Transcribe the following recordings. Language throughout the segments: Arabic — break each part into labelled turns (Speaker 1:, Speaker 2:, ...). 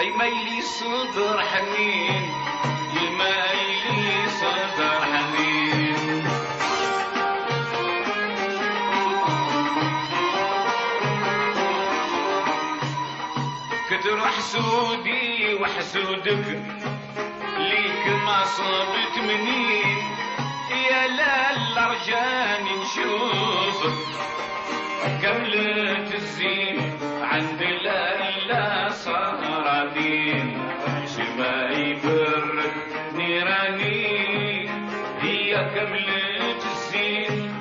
Speaker 1: يميلي صدر حنين يميلي صدر حنين كتر حسودي وحسودك ليك ما صبت منين يا لالا رجاني نشوفك كملت الزين عند لالا صهرانين شما يبرد نيراني هي كملت الزين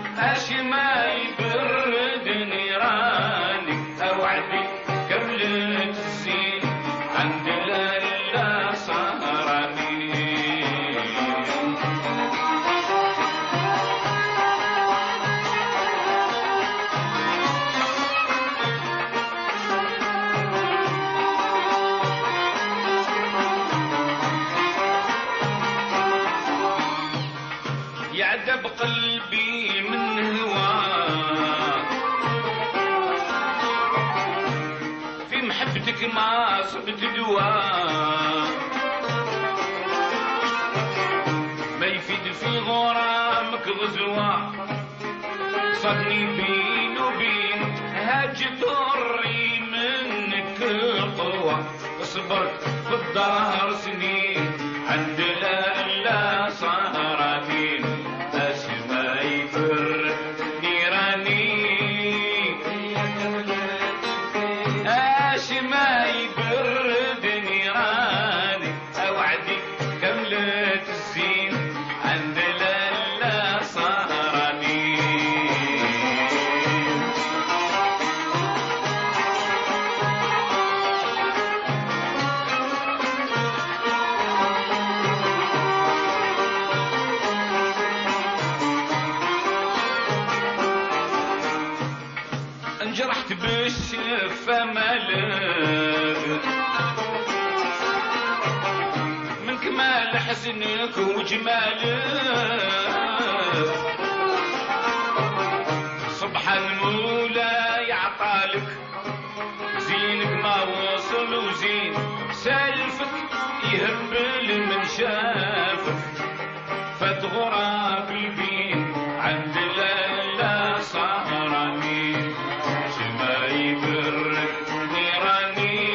Speaker 1: شما يبرد نيراني اوعدي كملت الزين عند لالا صهرانين يعذب قلبي من هواك في محبتك ما صبت دواء ما يفيد في غرامك غزوة صدني بين وبين هاج ضري منك القوة صبرت في الدار سنين عند لالا صهرانين ما يفر نيراني ما يبرد نيراني اوعدي كملت الزين عند لالا صهرانين انجرحت بالشفة مالك من كمال حسنك وجمالك سبحان المولى يعطالك زينك ما وصل وزين سالفك يهبل من شافك فات غراب البين عند لالا صهرانين شما يبرد نيراني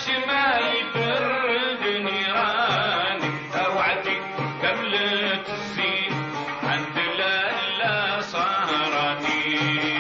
Speaker 1: شما يبرد نيراني اوعدي كملت الزين عند لالا صهرانين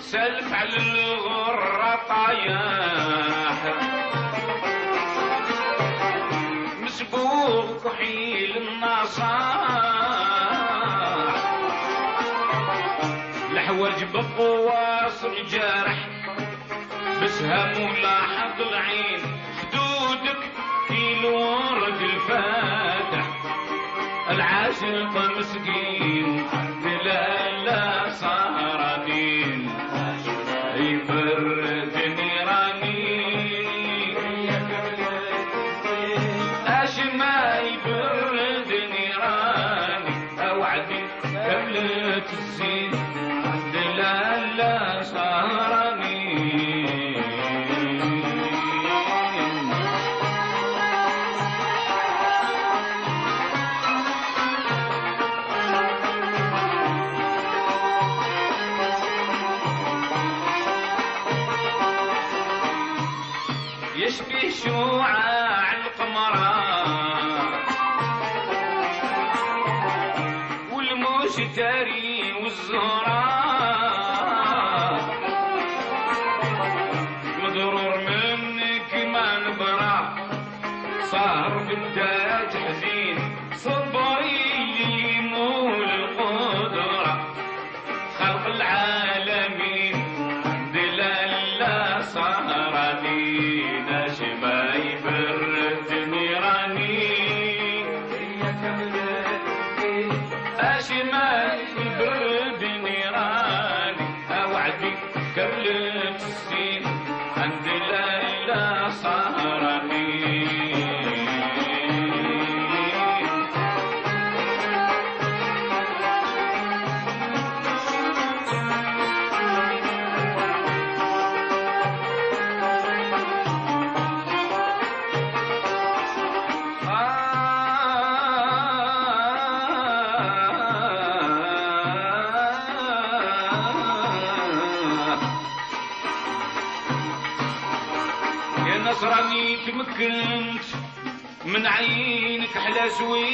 Speaker 1: سالف على الغرة طايح مسبوق كحيل النصاح الحواج بقواص الجرح بسهم ولاحظ العين خدودك في الورد الفاتح العاشق مسكين عند لالا صهرانين يبرد نيراني ما يبرد نيراني اوعدي كملت الزين عند لالا صهرانين يشبه شعاع القمران والمشتري والزهراء مضرور منك ما نبرع صار بالتاج حزين صبري مول القدرة خلق العالمين عند لالا صهرانين شما يبرد نيراني شما يبرد نيراني تمكنت من عينك احلى سويدة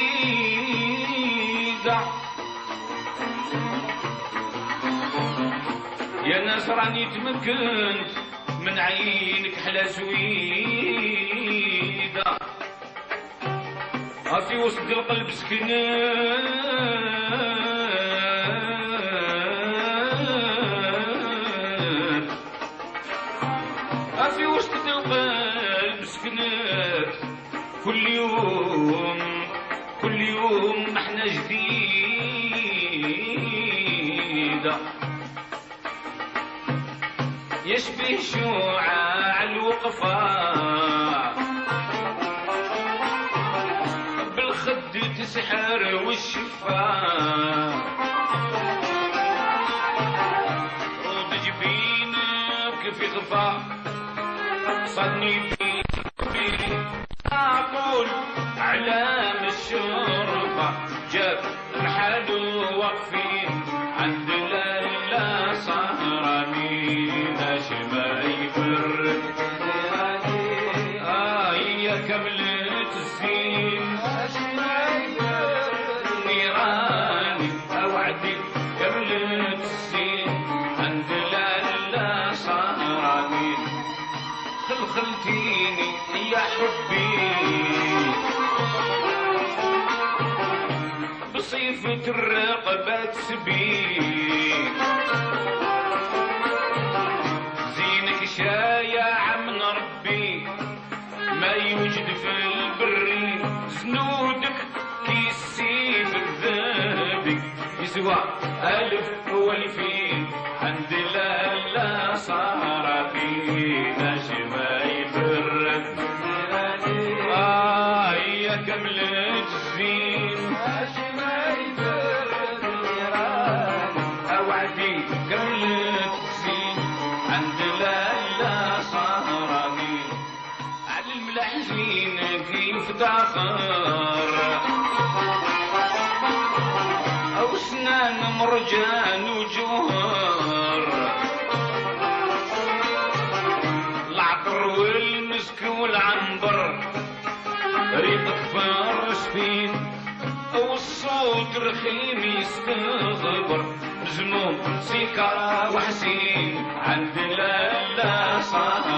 Speaker 1: يا ناس راني تمكنت من عينك احلى سويدة في وسط القلب سكنات في وسط القلب سكنات كل يوم احنا جديدة يشبه شعاع الوقفة بالخد تسحر والشفاء رود جبينك في خفا صني بي أقول علام الشرفة جاب الحال واقفين عند لالا سهرانين ما يفرق يا كملت الزين نيراني اوعدي كملت الزين عند لالا سهرانين خلخلتيني يا حبي بصيفة الرقبة سبيك زينك شايع من ربي ما يوجد في البري زنودك كيسيف الذهبي يسوى 1000 و2000 عند لالا سهرانين ما يفرق يا كملت الزين اوعدي كملت الزين عند لالا سهرانين على الملاحزين كيف تاخر او سنان مرجان وجوهر العطر والمسك والعنبر ريقك فارس فين والصوت رخيم يستغبر مجنون سيكا وحسين عند لالا صار